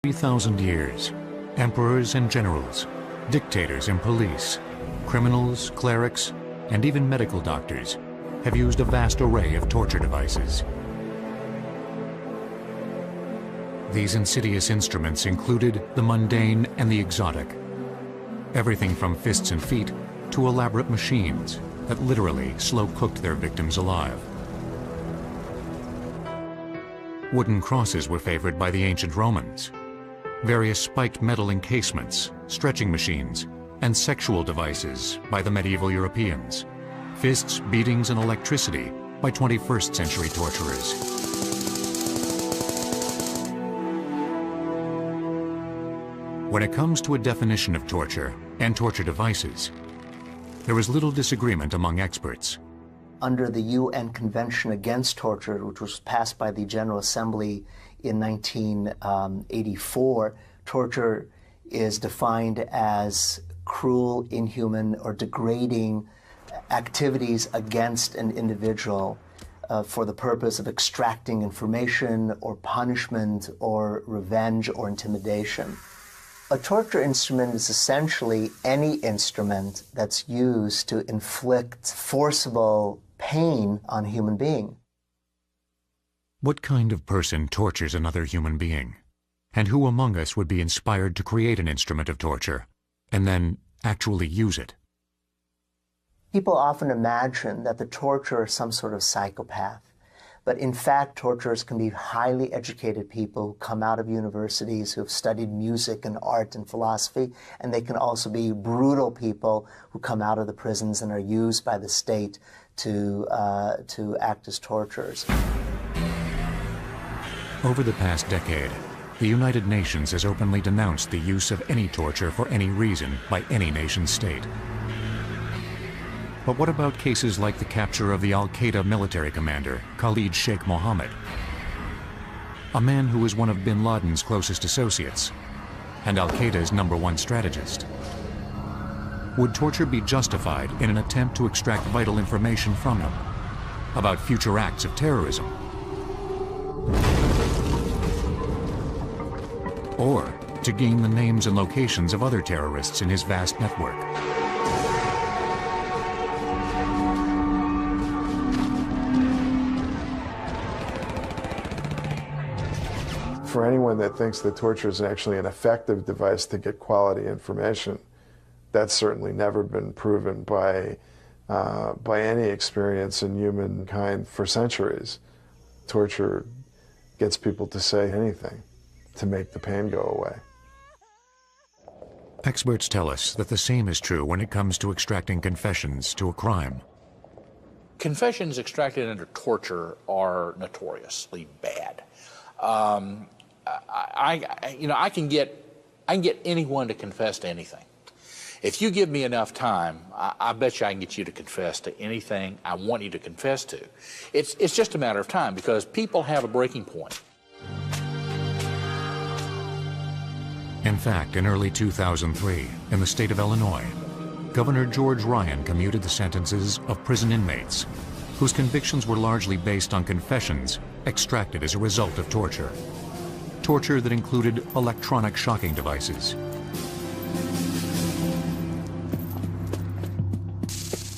3,000 years, emperors and generals, dictators and police, criminals, clerics, and even medical doctors have used a vast array of torture devices. These insidious instruments included the mundane and the exotic. Everything from fists and feet to elaborate machines that literally slow-cooked their victims alive. Wooden crosses were favored by the ancient Romans. Various spiked metal encasements, stretching machines, and sexual devices by the medieval Europeans. Fists, beatings, and electricity by 21st century torturers. When it comes to a definition of torture and torture devices, there is little disagreement among experts. Under the UN Convention Against Torture, which was passed by the General Assembly in 1984, torture is defined as cruel, inhuman, or degrading activities against an individual for the purpose of extracting information or punishment or revenge or intimidation. A torture instrument is essentially any instrument that's used to inflict forcible pain on a human being. What kind of person tortures another human being? And who among us would be inspired to create an instrument of torture and then actually use it? People often imagine that the torturer is some sort of psychopath. But in fact, torturers can be highly educated people who come out of universities, who have studied music and art and philosophy, and they can also be brutal people who come out of the prisons and are used by the state to act as torturers. Over the past decade, the United Nations has openly denounced the use of any torture for any reason by any nation state. But what about cases like the capture of the Al-Qaeda military commander, Khalid Sheikh Mohammed? A man who was one of bin Laden's closest associates and Al-Qaeda's #1 strategist. Would torture be justified in an attempt to extract vital information from him about future acts of terrorism? Or to gain the names and locations of other terrorists in his vast network? For anyone that thinks that torture is actually an effective device to get quality information, that's certainly never been proven by any experience in humankind for centuries. Torture gets people to say anything to make the pain go away. Experts tell us that the same is true when it comes to extracting confessions to a crime. Confessions extracted under torture are notoriously bad. I can get anyone to confess to anything. If you give me enough time, I bet you I can get you to confess to anything I want you to confess to. It's just a matter of time because people have a breaking point. In fact, in early 2003, in the state of Illinois, Governor George Ryan commuted the sentences of prison inmates whose convictions were largely based on confessions extracted as a result of torture. Torture that included electronic shocking devices.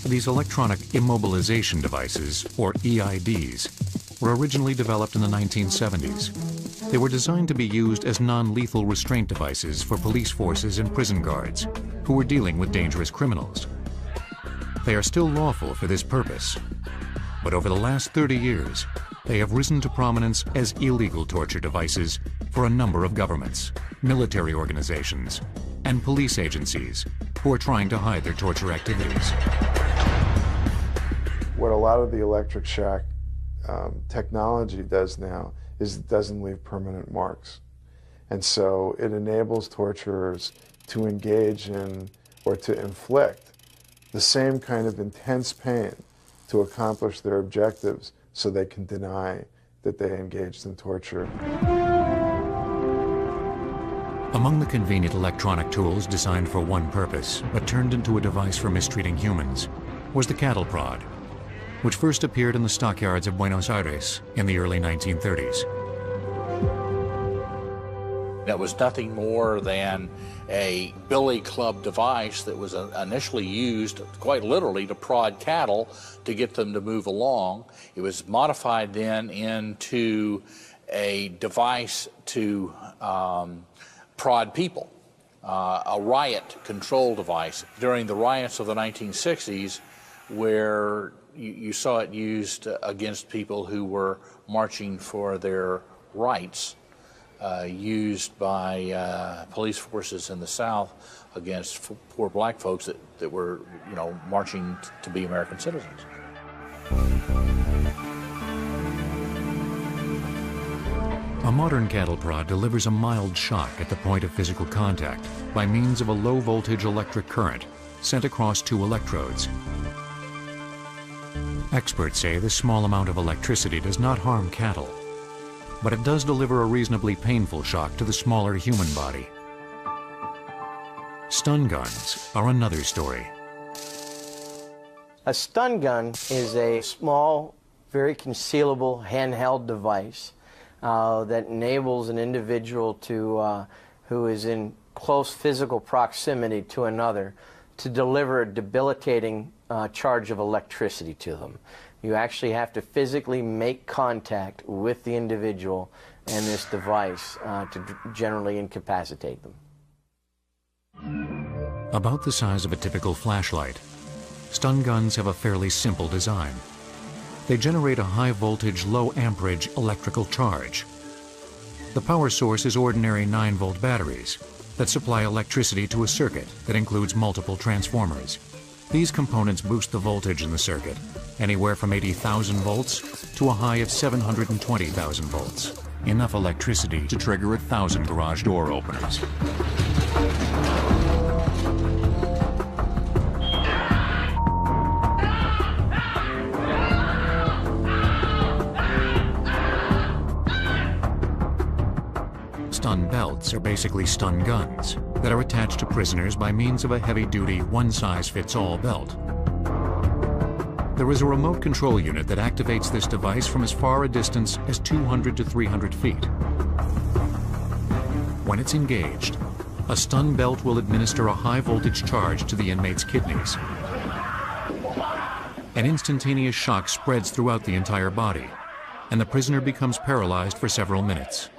These electronic immobilization devices, or EIDs, were originally developed in the 1970s. They were designed to be used as non-lethal restraint devices for police forces and prison guards who were dealing with dangerous criminals. They are still lawful for this purpose, but over the last 30 years, they have risen to prominence as illegal torture devices for a number of governments, military organizations, and police agencies who are trying to hide their torture activities. What a lot of the electric shock technology does now is it doesn't leave permanent marks. And so it enables torturers to engage in or to inflict the same kind of intense pain to accomplish their objectives so they can deny that they engaged in torture. Among the convenient electronic tools designed for one purpose, but turned into a device for mistreating humans, was the cattle prod, which first appeared in the stockyards of Buenos Aires in the early 1930s. That was nothing more than a billy club device that was initially used quite literally to prod cattle to get them to move along. It was modified then into a device to prod people, a riot control device. During the riots of the 1960s, where you saw it used against people who were marching for their rights, used by police forces in the South against poor black folks that were, marching to be American citizens. A modern cattle prod delivers a mild shock at the point of physical contact by means of a low-voltage electric current sent across 2 electrodes. Experts say this small amount of electricity does not harm cattle, but it does deliver a reasonably painful shock to the smaller human body. Stun guns are another story. A stun gun is a small, very concealable handheld device that enables an individual to, who is in close physical proximity to another to deliver a debilitating charge of electricity to them. You actually have to physically make contact with the individual and this device to generally incapacitate them. About the size of a typical flashlight, stun guns have a fairly simple design. They generate a high-voltage, low-amperage electrical charge. The power source is ordinary 9-volt batteries that supply electricity to a circuit that includes multiple transformers. These components boost the voltage in the circuit, anywhere from 80,000 volts to a high of 720,000 volts. Enough electricity to trigger 1,000 garage door openers. Stun belts are basically stun guns that are attached to prisoners by means of a heavy-duty, one-size-fits-all belt. There is a remote control unit that activates this device from as far a distance as 200 to 300 feet. When it's engaged, a stun belt will administer a high-voltage charge to the inmate's kidneys. An instantaneous shock spreads throughout the entire body, and the prisoner becomes paralyzed for several minutes.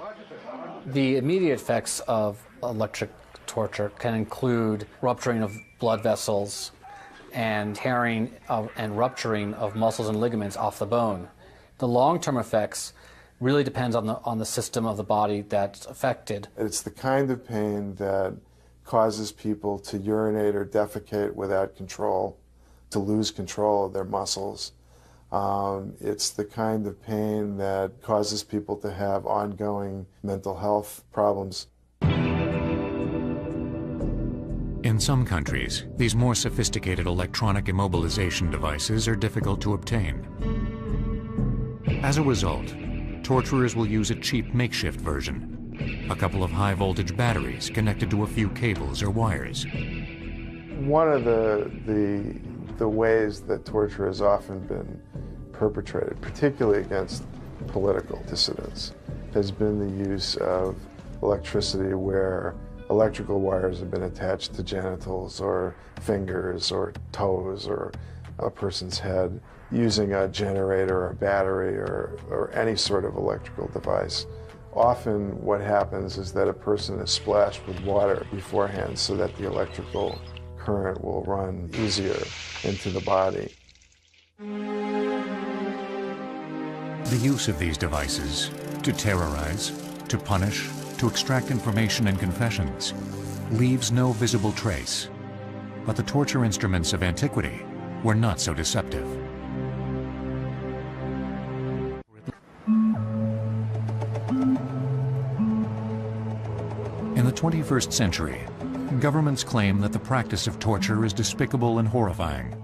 The immediate effects of electric torture can include rupturing of blood vessels and tearing and rupturing of muscles and ligaments off the bone. The long-term effects really depends on the system of the body that's affected. It's the kind of pain that causes people to urinate or defecate without control, to lose control of their muscles. It's the kind of pain that causes people to have ongoing mental health problems. In some countries, these more sophisticated electronic immobilization devices are difficult to obtain. As a result, torturers will use a cheap makeshift version, a couple of high-voltage batteries connected to a few cables or wires. One of the ways that torture has often been perpetrated, particularly against political dissidents, has been the use of electricity where electrical wires have been attached to genitals or fingers or toes or a person's head, using a generator or a battery or any sort of electrical device. Often what happens is that a person is splashed with water beforehand so that the electrical current will run easier into the body. The use of these devices to terrorize, to punish, to extract information and confessions leaves no visible trace. But the torture instruments of antiquity were not so deceptive. In the 21st century, governments claim that the practice of torture is despicable and horrifying.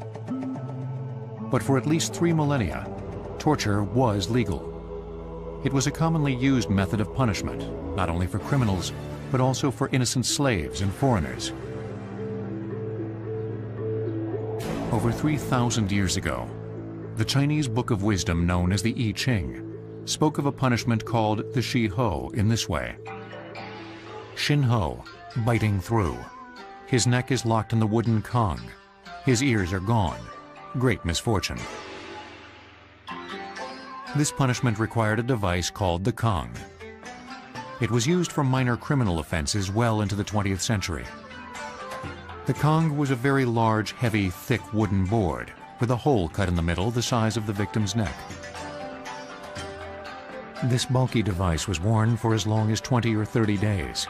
But for at least 3 millennia, torture was legal. It was a commonly used method of punishment, not only for criminals, but also for innocent slaves and foreigners. Over 3,000 years ago, the Chinese Book of Wisdom known as the I Ching spoke of a punishment called the Shi Ho in this way. Shin Ho, biting through. His neck is locked in the wooden Kong. His ears are gone. Great misfortune. This punishment required a device called the Kong. It was used for minor criminal offenses well into the 20th century. The Kong was a very large, heavy, thick wooden board with a hole cut in the middle the size of the victim's neck. This bulky device was worn for as long as 20 or 30 days.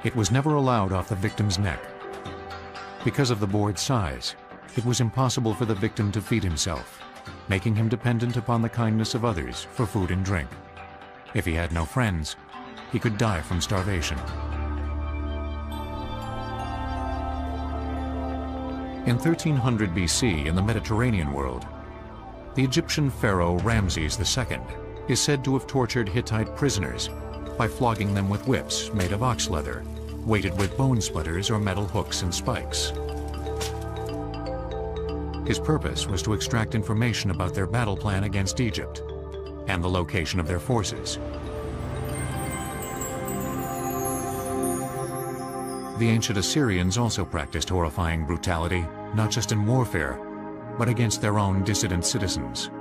It was never allowed off the victim's neck. Because of the board's size, it was impossible for the victim to feed himself, making him dependent upon the kindness of others for food and drink. If he had no friends, he could die from starvation. In 1300 BC, in the Mediterranean world, the Egyptian pharaoh Ramses II is said to have tortured Hittite prisoners by flogging them with whips made of ox leather, weighted with bone splitters or metal hooks and spikes. His purpose was to extract information about their battle plan against Egypt and the location of their forces. The ancient Assyrians also practiced horrifying brutality, not just in warfare, but against their own dissident citizens.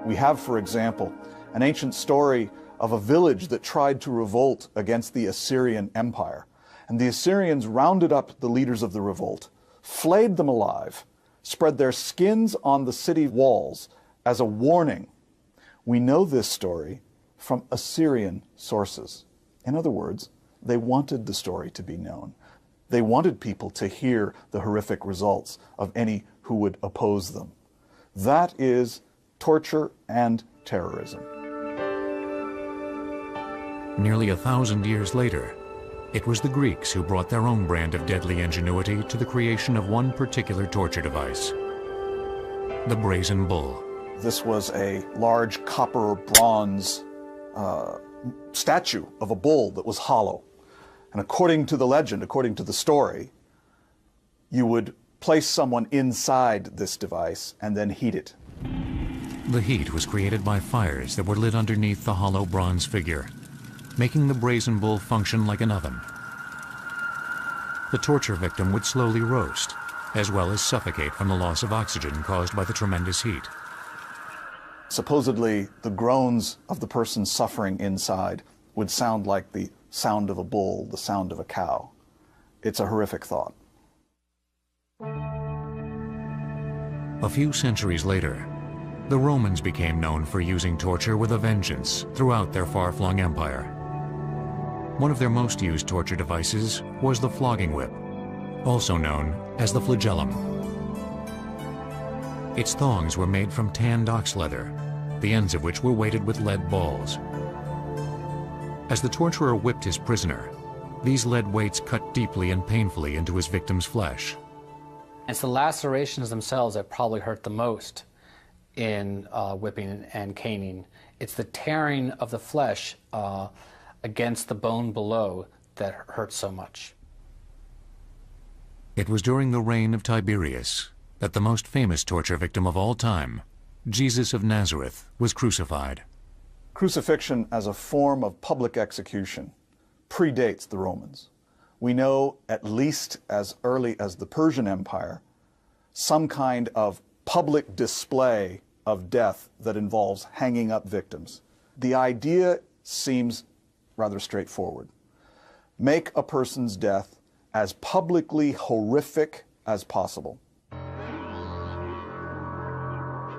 We have, for example, an ancient story of a village that tried to revolt against the Assyrian Empire. And the Assyrians rounded up the leaders of the revolt, flayed them alive, spread their skins on the city walls as a warning. We know this story from Assyrian sources. In other words, they wanted the story to be known. They wanted people to hear the horrific results of any who would oppose them. That is torture and terrorism. Nearly 1,000 years later, it was the Greeks who brought their own brand of deadly ingenuity to the creation of one particular torture device, the brazen bull. This was a large copper bronze statue of a bull that was hollow. And according to the legend, according to the story, you would place someone inside this device and then heat it. The heat was created by fires that were lit underneath the hollow bronze figure, making the brazen bull function like an oven. The torture victim would slowly roast, as well as suffocate from the loss of oxygen caused by the tremendous heat. Supposedly, the groans of the person suffering inside would sound like the sound of a bull, the sound of a cow. It's a horrific thought. A few centuries later, the Romans became known for using torture with a vengeance throughout their far-flung empire. One of their most used torture devices was the flogging whip, also known as the flagellum. Its thongs were made from tanned ox leather, the ends of which were weighted with lead balls. As the torturer whipped his prisoner, these lead weights cut deeply and painfully into his victim's flesh. It's the lacerations themselves that probably hurt the most in whipping and caning. It's the tearing of the flesh against the bone below that hurts so much. It was during the reign of Tiberius that the most famous torture victim of all time, Jesus of Nazareth, was crucified. Crucifixion as a form of public execution predates the Romans. We know, at least as early as the Persian Empire, some kind of public display of death that involves hanging up victims. The idea seems rather straightforward. Make a person's death as publicly horrific as possible.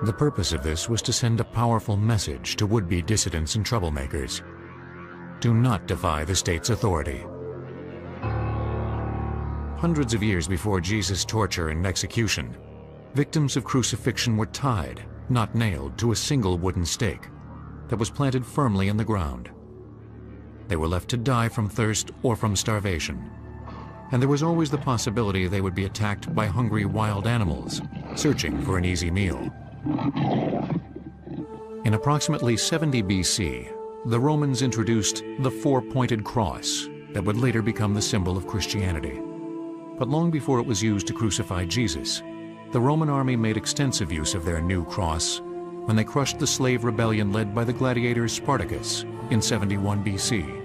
The purpose of this was to send a powerful message to would-be dissidents and troublemakers. Do not defy the state's authority. Hundreds of years before Jesus' torture and execution, victims of crucifixion were tied, not nailed, to a single wooden stake that was planted firmly in the ground. They were left to die from thirst or from starvation. And there was always the possibility they would be attacked by hungry wild animals, searching for an easy meal. In approximately 70 BC, the Romans introduced the four-pointed cross that would later become the symbol of Christianity. But long before it was used to crucify Jesus, the Roman army made extensive use of their new cross when they crushed the slave rebellion led by the gladiator Spartacus in 71 BC.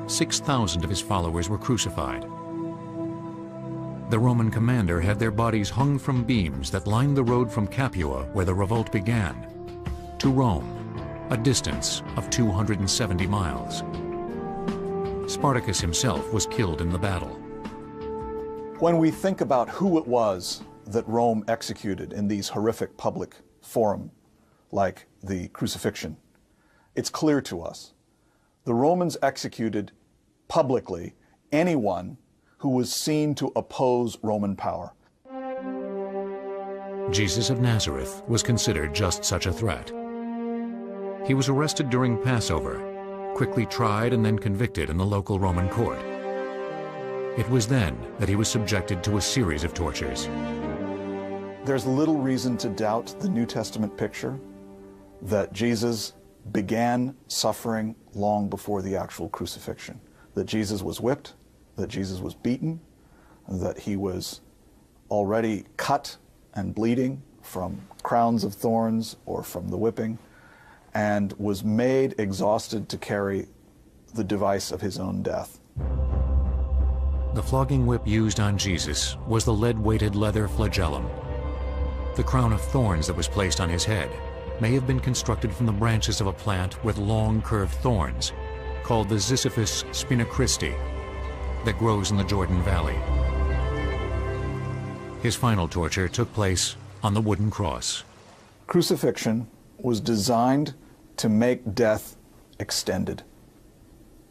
6,000 of his followers were crucified. The Roman commander had their bodies hung from beams that lined the road from Capua, where the revolt began, to Rome, a distance of 270 miles. Spartacus himself was killed in the battle. When we think about who it was that Rome executed in these horrific public forum, like the crucifixion, it's clear to us. The Romans executed publicly anyone who was seen to oppose Roman power. Jesus of Nazareth was considered just such a threat. He was arrested during Passover, quickly tried and then convicted in the local Roman court. It was then that he was subjected to a series of tortures. There's little reason to doubt the New Testament picture that Jesus began suffering long before the actual crucifixion, that Jesus was whipped, that Jesus was beaten, that he was already cut and bleeding from crowns of thorns or from the whipping, and was made exhausted to carry the device of his own death. The flogging whip used on Jesus was the lead-weighted leather flagellum. The crown of thorns that was placed on his head may have been constructed from the branches of a plant with long curved thorns, called the Ziziphus spinochristi, that grows in the Jordan Valley. His final torture took place on the wooden cross. Crucifixion was designed to make death extended.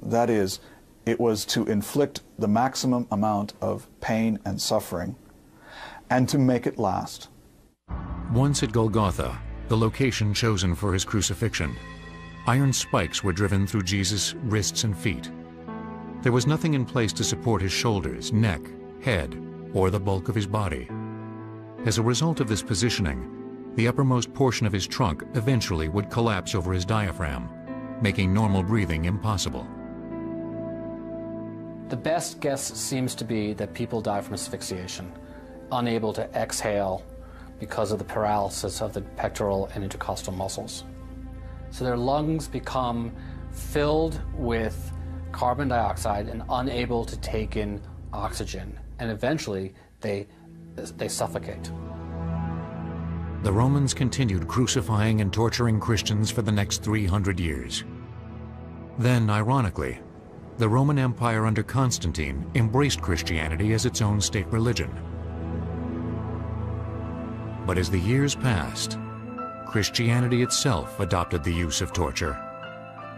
That is, it was to inflict the maximum amount of pain and suffering and to make it last. Once at Golgotha, the location chosen for his crucifixion, iron spikes were driven through Jesus' wrists and feet. There was nothing in place to support his shoulders, neck, head, or the bulk of his body. As a result of this positioning, the uppermost portion of his trunk eventually would collapse over his diaphragm, making normal breathing impossible. The best guess seems to be that people die from asphyxiation, unable to exhale because of the paralysis of the pectoral and intercostal muscles. So their lungs become filled with carbon dioxide and unable to take in oxygen, and eventually they suffocate. The Romans continued crucifying and torturing Christians for the next 300 years. Then, ironically, the Roman Empire under Constantine embraced Christianity as its own state religion. But as the years passed, Christianity itself adopted the use of torture,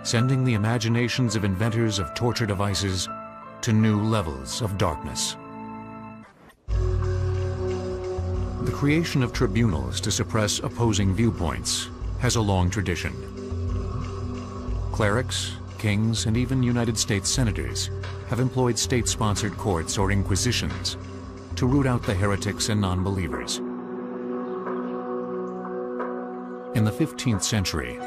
sending the imaginations of inventors of torture devices to new levels of darkness. The creation of tribunals to suppress opposing viewpoints has a long tradition. Clerics, kings, and even United States senators have employed state-sponsored courts or inquisitions to root out the heretics and non-believers. In the 15th century,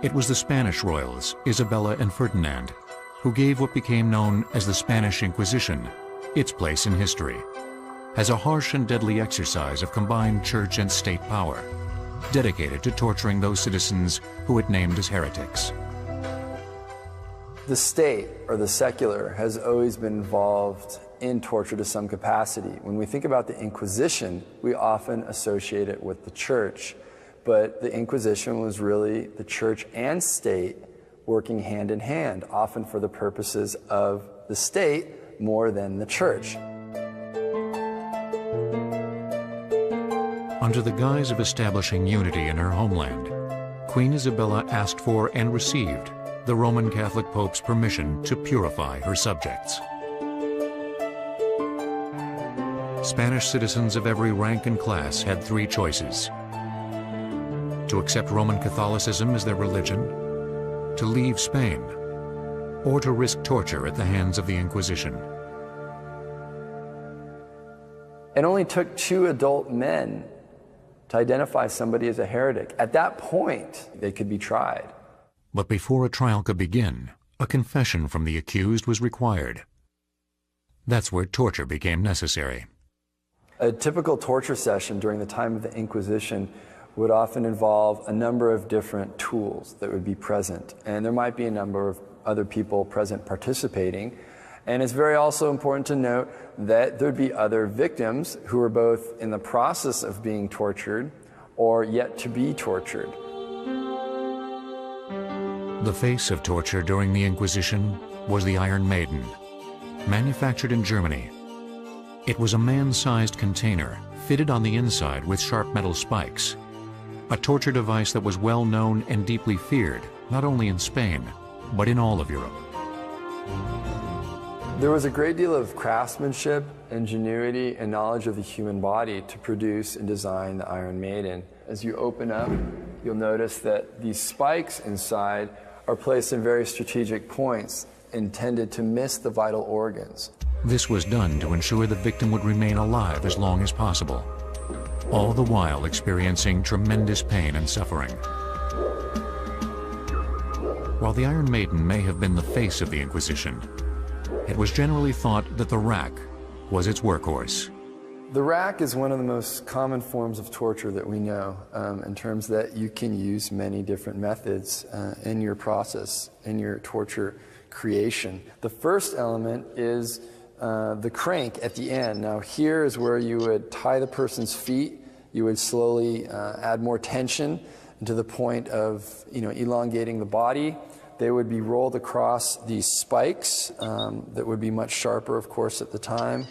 it was the Spanish royals, Isabella and Ferdinand, who gave what became known as the Spanish Inquisition its place in history, as a harsh and deadly exercise of combined church and state power, dedicated to torturing those citizens who it named as heretics. The state, or the secular, has always been involved in torture to some capacity. When we think about the Inquisition, we often associate it with the church. But the Inquisition was really the church and state working hand in hand, often for the purposes of the state more than the church. Under the guise of establishing unity in her homeland, Queen Isabella asked for and received the Roman Catholic Pope's permission to purify her subjects. Spanish citizens of every rank and class had three choices: to accept Roman Catholicism as their religion, to leave Spain, or to risk torture at the hands of the Inquisition. It only took 2 adult men to identify somebody as a heretic. At that point, they could be tried. But before a trial could begin, a confession from the accused was required. That's where torture became necessary. A typical torture session during the time of the Inquisition would often involve a number of different tools that would be present. And there might be a number of other people present participating. And it's very also important to note that there'd be other victims who are both in the process of being tortured or yet to be tortured. The face of torture during the Inquisition was the Iron Maiden, manufactured in Germany. It was a man-sized container fitted on the inside with sharp metal spikes, a torture device that was well known and deeply feared, not only in Spain, but in all of Europe. There was a great deal of craftsmanship, ingenuity, and knowledge of the human body to produce and design the Iron Maiden. As you open up, you'll notice that these spikes inside are placed in very strategic points intended to miss the vital organs. This was done to ensure the victim would remain alive as long as possible, all the while experiencing tremendous pain and suffering. While the Iron Maiden may have been the face of the Inquisition, it was generally thought that the rack was its workhorse. The rack is one of the most common forms of torture that we know, in terms that you can use many different methods in your process, in your torture creation. The first element is the crank at the end. Now here is where you would tie the person's feet, you would slowly add more tension to the point of elongating the body. They would be rolled across these spikes that would be much sharper, of course, at the time.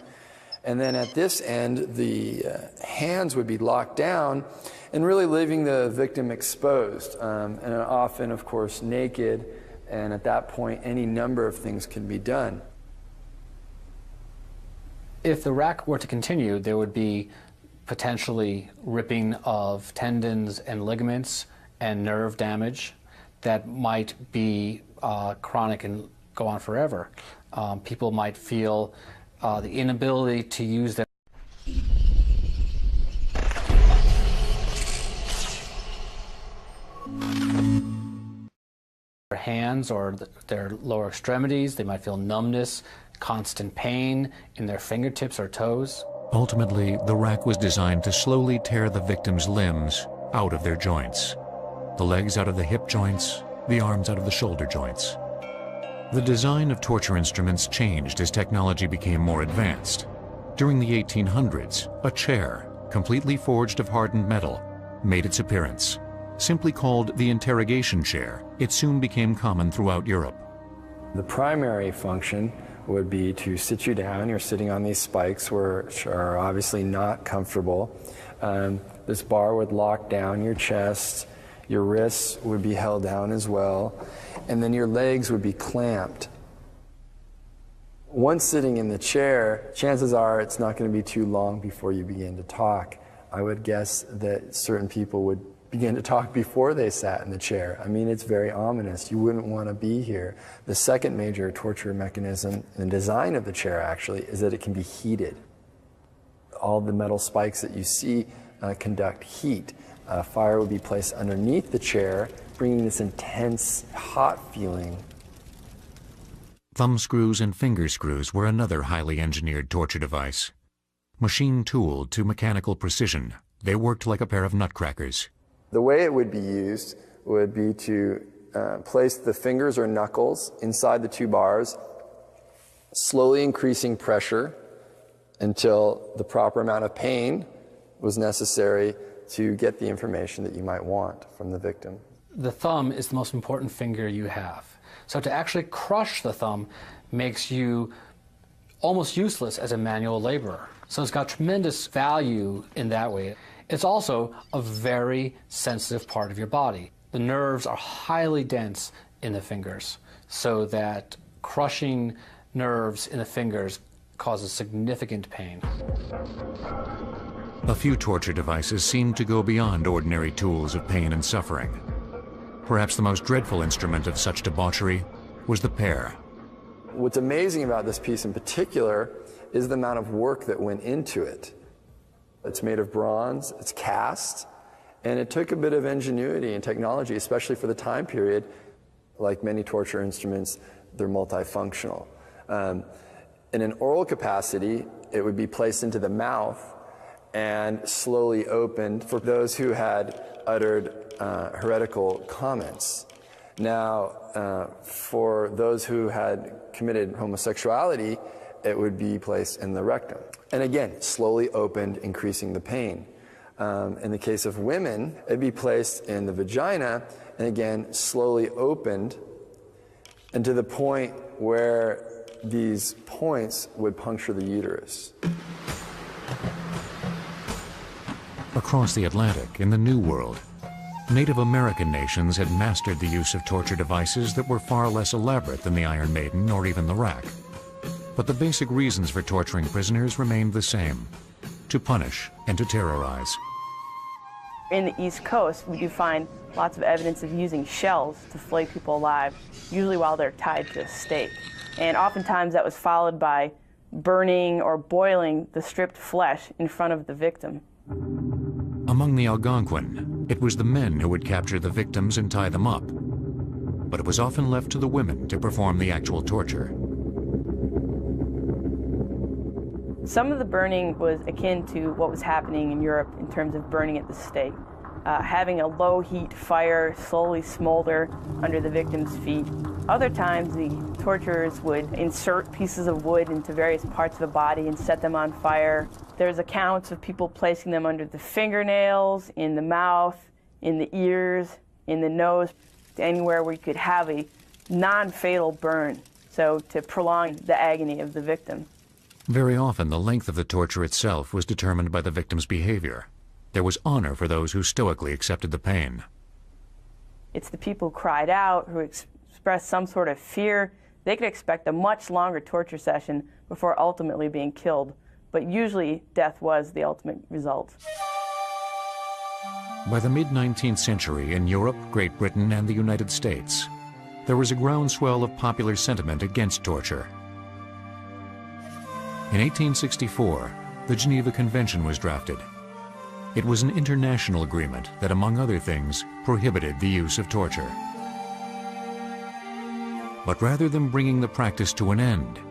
And then at this end, the hands would be locked down and really leaving the victim exposed, and often, of course, naked. And at that point, any number of things can be done. If the rack were to continue, there would be potentially ripping of tendons and ligaments and nerve damage that might be chronic and go on forever. People might feel the inability to use their hands or their lower extremities. They might feel numbness, constant pain in their fingertips or toes. Ultimately, the rack was designed to slowly tear the victim's limbs out of their joints, the legs out of the hip joints, the arms out of the shoulder joints. The design of torture instruments changed as technology became more advanced. During the 1800s, a chair, completely forged of hardened metal, made its appearance. Simply called the interrogation chair, it soon became common throughout Europe. The primary function would be to sit you down. You're sitting on these spikes, which are obviously not comfortable. This bar would lock down your chest. Your wrists would be held down as well, and then your legs would be clamped. Once sitting in the chair, chances are it's not going to be too long before you begin to talk. I would guess that certain people would begin to talk before they sat in the chair. I mean, it's very ominous. You wouldn't want to be here. The second major torture mechanism in the design of the chair, actually, is that it can be heated. All the metal spikes that you see conduct heat. Fire would be placed underneath the chair, bringing this intense, hot feeling. Thumb screws and finger screws were another highly engineered torture device. Machine-tooled to mechanical precision, they worked like a pair of nutcrackers. The way it would be used would be to place the fingers or knuckles inside the two bars, slowly increasing pressure until the proper amount of pain was necessary to get the information that you might want from the victim. The thumb is the most important finger you have. So to actually crush the thumb makes you almost useless as a manual laborer. So it's got tremendous value in that way. It's also a very sensitive part of your body. The nerves are highly dense in the fingers, so that crushing nerves in the fingers causes significant pain. A few torture devices seemed to go beyond ordinary tools of pain and suffering. Perhaps the most dreadful instrument of such debauchery was the pear. What's amazing about this piece in particular is the amount of work that went into it. It's made of bronze, it's cast, and it took a bit of ingenuity and technology, especially for the time period. Like many torture instruments, they're multifunctional. In an oral capacity, it would be placed into the mouth and slowly opened for those who had uttered heretical comments. Now, for those who had committed homosexuality, it would be placed in the rectum. And again, slowly opened, increasing the pain. In the case of women, it'd be placed in the vagina, and again, slowly opened, and to the point where these points would puncture the uterus. Across the Atlantic, in the New World, Native American nations had mastered the use of torture devices that were far less elaborate than the Iron Maiden or even the rack. But the basic reasons for torturing prisoners remained the same: to punish and to terrorize. In the East Coast, we do find lots of evidence of using shells to flay people alive, usually while they're tied to a stake. And oftentimes that was followed by burning or boiling the stripped flesh in front of the victim. Among the Algonquin, it was the men who would capture the victims and tie them up. But it was often left to the women to perform the actual torture. Some of the burning was akin to what was happening in Europe in terms of burning at the stake. Having a low heat fire slowly smolder under the victim's feet. Other times the torturers would insert pieces of wood into various parts of the body and set them on fire. There's accounts of people placing them under the fingernails, in the mouth, in the ears, in the nose, anywhere where you could have a non-fatal burn, so to prolong the agony of the victim. Very often, the length of the torture itself was determined by the victim's behavior. There was honor for those who stoically accepted the pain. It's the people who cried out, who expressed some sort of fear. They could expect a much longer torture session before ultimately being killed, but usually death was the ultimate result. By the mid-19th century, in Europe, Great Britain, and the United States, there was a groundswell of popular sentiment against torture. In 1864, the Geneva Convention was drafted. It was an international agreement that, among other things, prohibited the use of torture. But rather than bringing the practice to an end,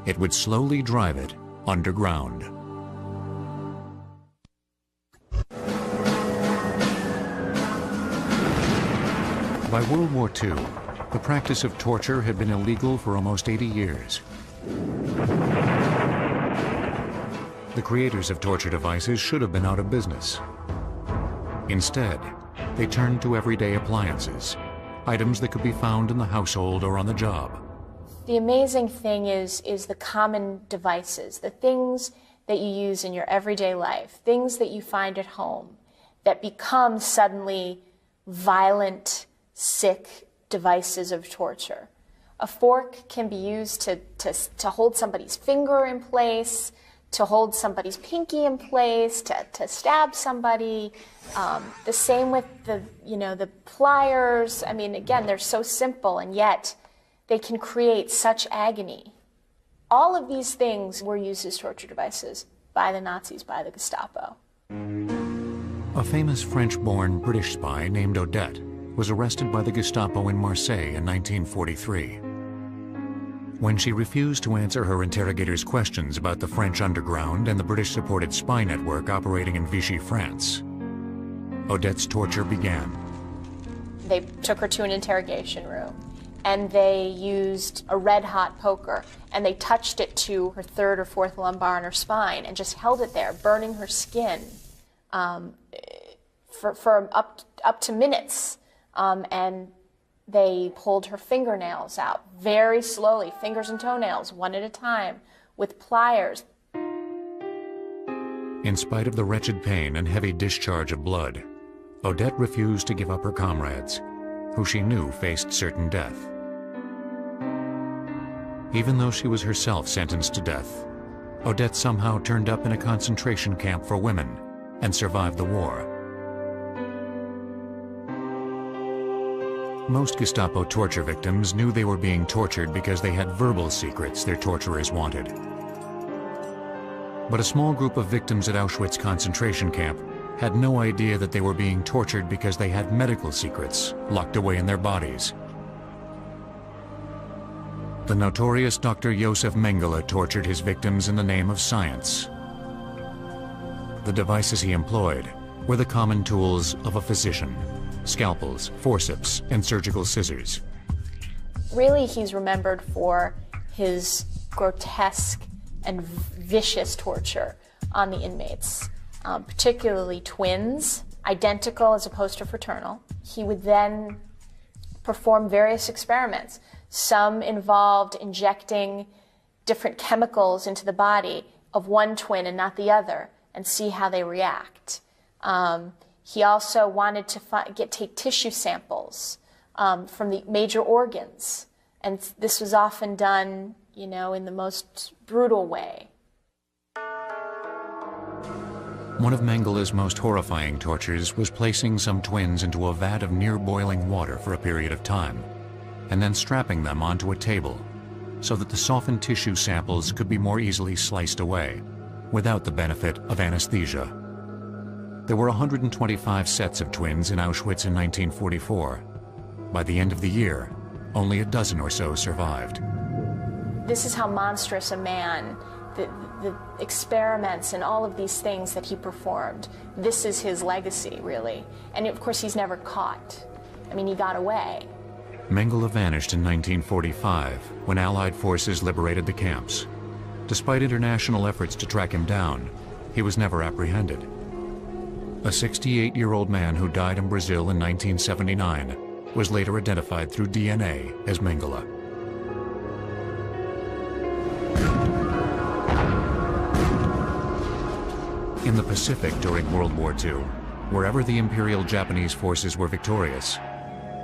it would slowly drive it underground. By World War II, the practice of torture had been illegal for almost 80 years. The creators of torture devices should have been out of business. Instead, they turned to everyday appliances, items that could be found in the household or on the job. The amazing thing is the common devices, the things that you use in your everyday life, things that you find at home that become suddenly violent, sick devices of torture. A fork can be used to hold somebody's finger in place, to hold somebody's pinky in place, to stab somebody. The same with the pliers. I mean, again, they're so simple, and yet they can create such agony. All of these things were used as torture devices by the Nazis, by the Gestapo. A famous French-born British spy named Odette was arrested by the Gestapo in Marseille in 1943. When she refused to answer her interrogators' questions about the French underground and the British-supported spy network operating in Vichy, France, Odette's torture began. They took her to an interrogation room, and they used a red-hot poker, and they touched it to her third or fourth lumbar and her spine, and just held it there, burning her skin for up to minutes, and they pulled her fingernails out very slowly, fingers and toenails, one at a time, with pliers. In spite of the wretched pain and heavy discharge of blood, Odette refused to give up her comrades, who she knew faced certain death. Even though she was herself sentenced to death, Odette somehow turned up in a concentration camp for women and survived the war. Most Gestapo torture victims knew they were being tortured because they had verbal secrets their torturers wanted. But a small group of victims at Auschwitz concentration camp had no idea that they were being tortured because they had medical secrets locked away in their bodies. The notorious Dr. Josef Mengele tortured his victims in the name of science. The devices he employed were the common tools of a physician: scalpels, forceps, and surgical scissors. Really, he's remembered for his grotesque and vicious torture on the inmates, particularly twins, identical as opposed to fraternal. He would then perform various experiments. Some involved injecting different chemicals into the body of one twin and not the other, and see how they react. He also wanted to take tissue samples from the major organs, and this was often done, in the most brutal way. One of Mengele's most horrifying tortures was placing some twins into a vat of near-boiling water for a period of time, and then strapping them onto a table so that the softened tissue samples could be more easily sliced away, without the benefit of anesthesia. There were 125 sets of twins in Auschwitz in 1944. By the end of the year, only a dozen or so survived. This is how monstrous a man, the experiments and all of these things that he performed, this is his legacy, really. And of course, he's never caught. I mean, he got away. Mengele vanished in 1945 when Allied forces liberated the camps. Despite international efforts to track him down, he was never apprehended. A 68-year-old man who died in Brazil in 1979 was later identified through DNA as Mengele. In the Pacific during World War II, wherever the Imperial Japanese forces were victorious,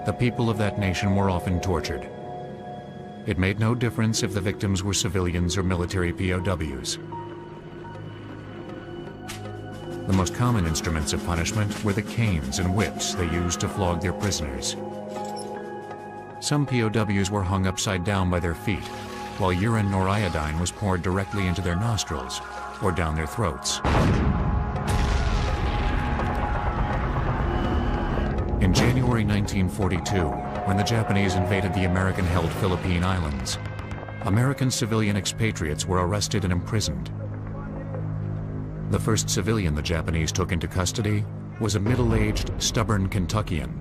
the people of that nation were often tortured. It made no difference if the victims were civilians or military POWs. The most common instruments of punishment were the canes and whips they used to flog their prisoners. Some POWs were hung upside down by their feet, while urine or iodine was poured directly into their nostrils or down their throats. In January 1942, when the Japanese invaded the American-held Philippine Islands, American civilian expatriates were arrested and imprisoned. The first civilian the Japanese took into custody was a middle-aged, stubborn Kentuckian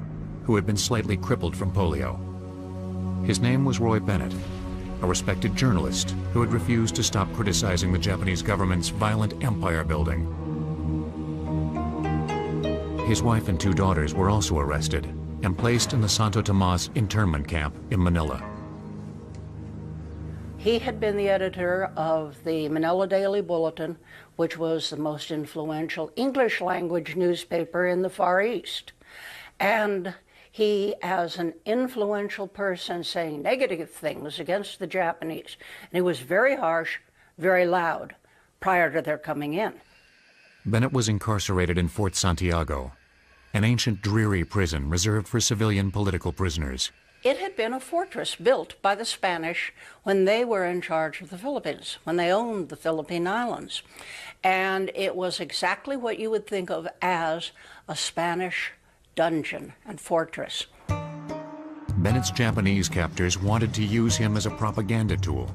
who had been slightly crippled from polio. His name was Roy Bennett, a respected journalist who had refused to stop criticizing the Japanese government's violent empire building. His wife and two daughters were also arrested and placed in the Santo Tomas internment camp in Manila. He had been the editor of the Manila Daily Bulletin, which was the most influential English language newspaper in the Far East. And he, as an influential person saying negative things against the Japanese, and he was very harsh, very loud prior to their coming in. Bennett was incarcerated in Fort Santiago, an ancient dreary prison reserved for civilian political prisoners. It had been a fortress built by the Spanish when they were in charge of the Philippines, when they owned the Philippine Islands. And it was exactly what you would think of as a Spanish dungeon and fortress. Bennett's Japanese captors wanted to use him as a propaganda tool,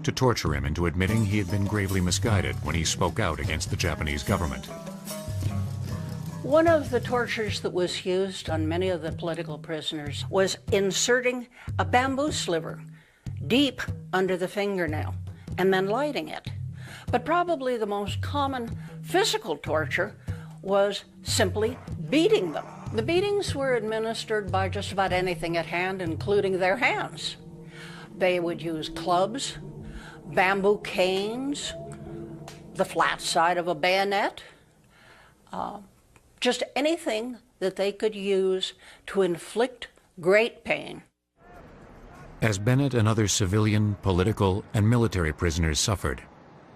to torture him into admitting he had been gravely misguided when he spoke out against the Japanese government. One of the tortures that was used on many of the political prisoners was inserting a bamboo sliver deep under the fingernail and then lighting it. But probably the most common physical torture was simply beating them. The beatings were administered by just about anything at hand, including their hands. They would use clubs, bamboo canes, the flat side of a bayonet, just anything that they could use to inflict great pain. As Bennett and other civilian, political, and military prisoners suffered,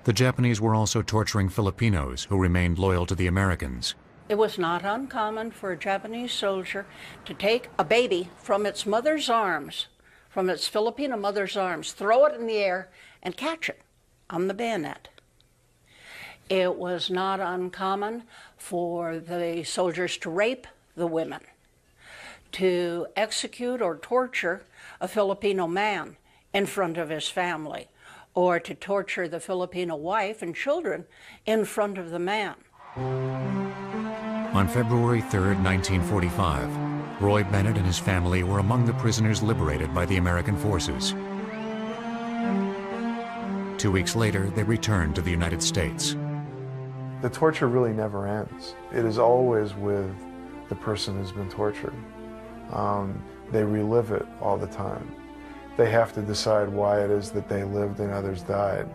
the Japanese were also torturing Filipinos who remained loyal to the Americans. It was not uncommon for a Japanese soldier to take a baby from its mother's arms, from its Filipino mother's arms, throw it in the air, and catch it on the bayonet. It was not uncommon for the soldiers to rape the women, to execute or torture a Filipino man in front of his family, or to torture the Filipino wife and children in front of the man. On On February 3, 1945, Roy Bennett and his family were among the prisoners liberated by the American forces. 2 weeks later, they returned to the United States. The torture really never ends. It is always with the person who's been tortured. They relive it all the time. They have to decide why it is that they lived and others died.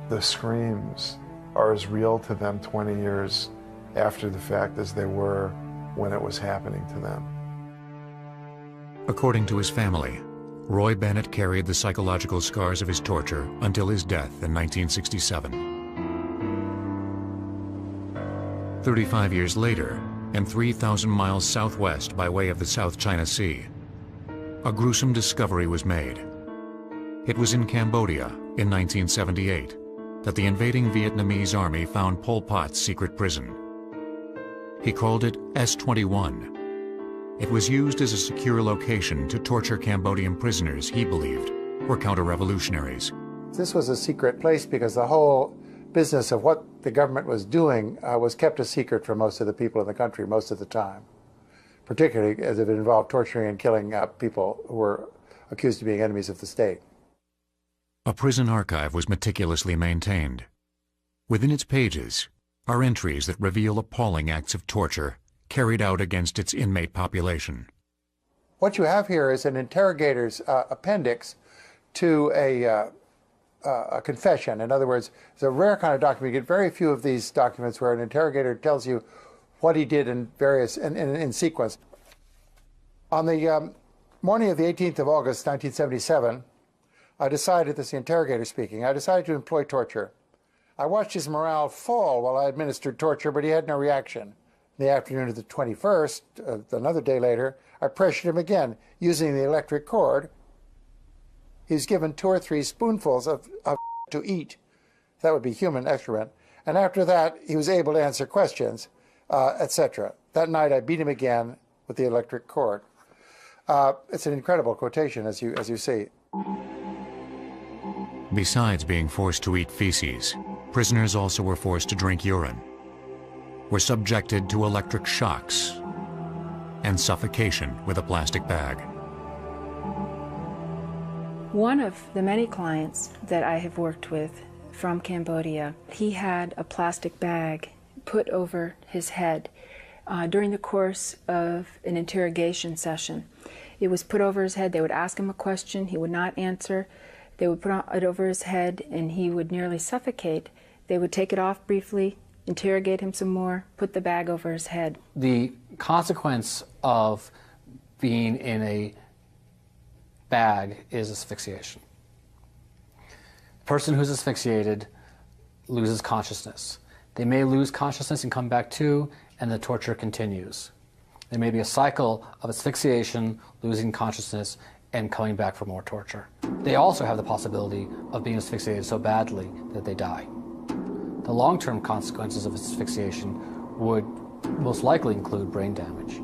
The screams are as real to them 20 years after the fact as they were when it was happening to them. According to his family, Roy Bennett carried the psychological scars of his torture until his death in 1967. 35 years later, and 3,000 miles southwest by way of the South China Sea, a gruesome discovery was made. It was in Cambodia in 1978 that the invading Vietnamese army found Pol Pot's secret prison. He called it S-21. It was used as a secure location to torture Cambodian prisoners he believed were counter-revolutionaries. This was a secret place because the whole business of what the government was doing was kept a secret from most of the people in the country most of the time, particularly as it involved torturing and killing people who were accused of being enemies of the state. A prison archive was meticulously maintained. Within its pages are entries that reveal appalling acts of torture carried out against its inmate population. What you have here is an interrogator's appendix to a confession. In other words, it's a rare kind of document. You get very few of these documents where an interrogator tells you what he did in sequence. On the morning of the 18th of August, 1977, I decided, this is the interrogator speaking, I decided to employ torture. I watched his morale fall while I administered torture, but he had no reaction. In the afternoon of the 21st, another day later, I pressured him again using the electric cord. He was given 2 or 3 spoonfuls of to eat. That would be human excrement. And after that, he was able to answer questions, etc. That night, I beat him again with the electric cord. It's an incredible quotation, as you see. Besides being forced to eat feces, prisoners also were forced to drink urine, were subjected to electric shocks, and suffocation with a plastic bag. One of the many clients that I have worked with from Cambodia, he had a plastic bag put over his head during the course of an interrogation session. It was put over his head. They would ask him a question. He would not answer. They would put it over his head, and he would nearly suffocate. They would take it off briefly, interrogate him some more, put the bag over his head. The consequence of being in a bag is asphyxiation. The person who's asphyxiated loses consciousness. They may lose consciousness and come back to, and the torture continues. There may be a cycle of asphyxiation, losing consciousness, and coming back for more torture. They also have the possibility of being asphyxiated so badly that they die. The long-term consequences of asphyxiation would most likely include brain damage.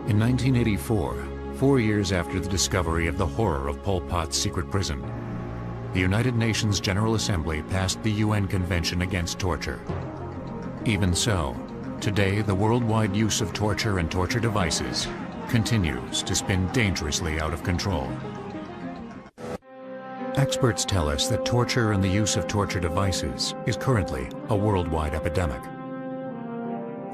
In 1984, 4 years after the discovery of the horror of Pol Pot's secret prison, the United Nations General Assembly passed the UN Convention Against Torture. Even so, today the worldwide use of torture and torture devices continues to spin dangerously out of control. Experts tell us that torture and the use of torture devices is currently a worldwide epidemic.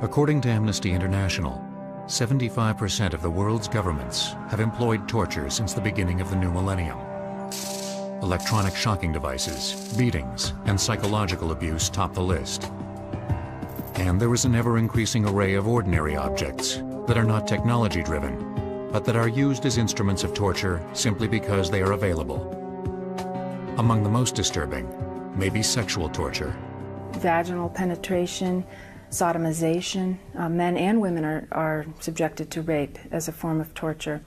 According to Amnesty International, 75% of the world's governments have employed torture since the beginning of the new millennium. Electronic shocking devices, beatings, and psychological abuse top the list. And there is an ever-increasing array of ordinary objects that are not technology-driven, but that are used as instruments of torture simply because they are available. Among the most disturbing may be sexual torture. Vaginal penetration, sodomization. Men and women are subjected to rape as a form of torture.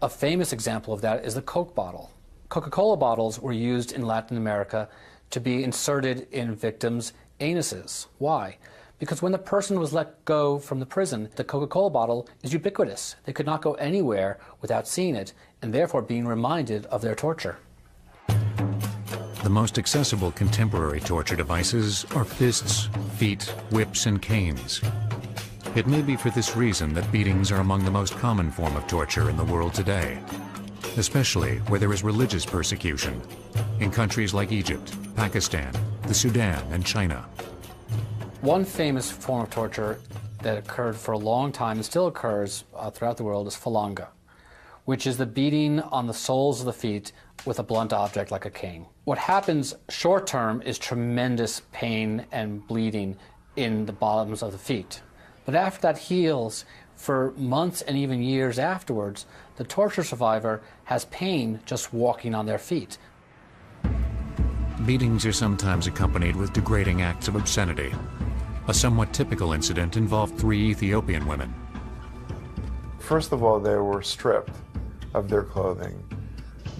A famous example of that is the Coke bottle. Coca-Cola bottles were used in Latin America to be inserted in victims' anuses. Why? Because when the person was let go from the prison, the Coca-Cola bottle is ubiquitous. They could not go anywhere without seeing it, and therefore being reminded of their torture. The most accessible contemporary torture devices are fists, feet, whips, and canes. It may be for this reason that beatings are among the most common form of torture in the world today, especially where there is religious persecution, in countries like Egypt, Pakistan, the Sudan, and China. One famous form of torture that occurred for a long time and still occurs throughout the world is falanga, which is the beating on the soles of the feet with a blunt object like a cane. What happens short term is tremendous pain and bleeding in the bottoms of the feet. But after that heals, for months and even years afterwards, the torture survivor has pain just walking on their feet. Beatings are sometimes accompanied with degrading acts of obscenity. A somewhat typical incident involved 3 Ethiopian women. First of all, they were stripped of their clothing.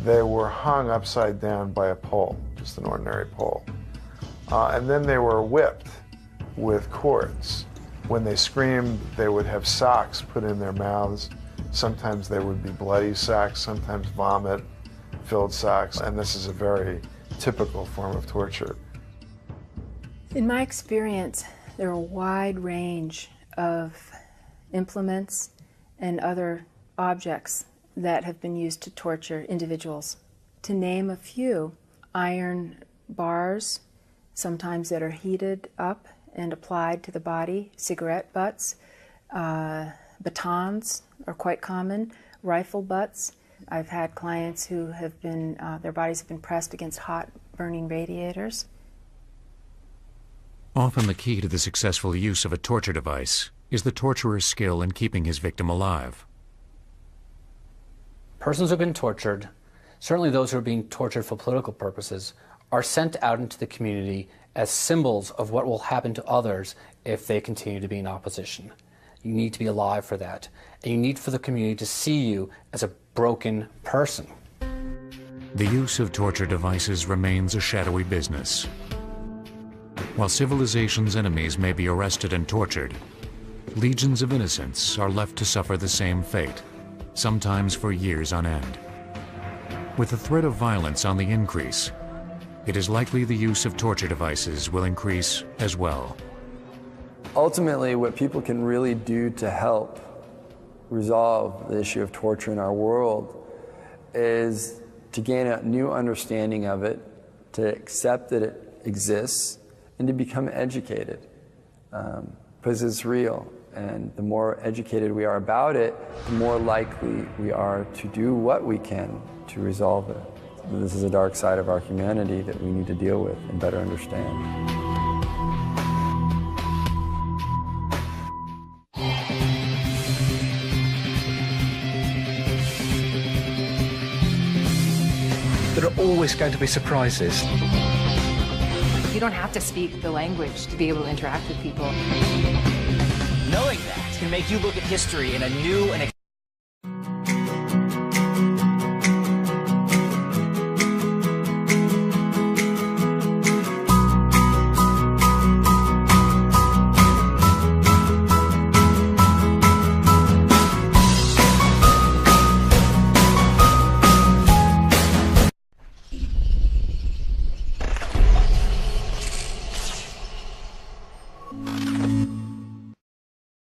They were hung upside down by a pole, just an ordinary pole. And then they were whipped with cords. When they screamed, they would have socks put in their mouths. Sometimes they would be bloody socks, sometimes vomit-filled socks, and this is a very typical form of torture. In my experience, there are a wide range of implements and other objects that have been used to torture individuals. To name a few, iron bars, sometimes that are heated up and applied to the body, cigarette butts, batons are quite common, rifle butts. I've had clients who have been, their bodies have been pressed against hot burning radiators. Often the key to the successful use of a torture device is the torturer's skill in keeping his victim alive. Persons who have been tortured, certainly those who are being tortured for political purposes, are sent out into the community as symbols of what will happen to others if they continue to be in opposition. You need to be alive for that, and you need for the community to see you as a broken person. The use of torture devices remains a shadowy business. While civilization's enemies may be arrested and tortured, legions of innocents are left to suffer the same fate, sometimes for years on end. With the threat of violence on the increase, it is likely the use of torture devices will increase as well. Ultimately, what people can really do to help resolve the issue of torture in our world is to gain a new understanding of it, to accept that it exists, and to become educated, because it's real. And the more educated we are about it, the more likely we are to do what we can to resolve it. This is a dark side of our humanity that we need to deal with and better understand. There are always going to be surprises. You don't have to speak the language to be able to interact with people. Knowing that can make you look at history in a new and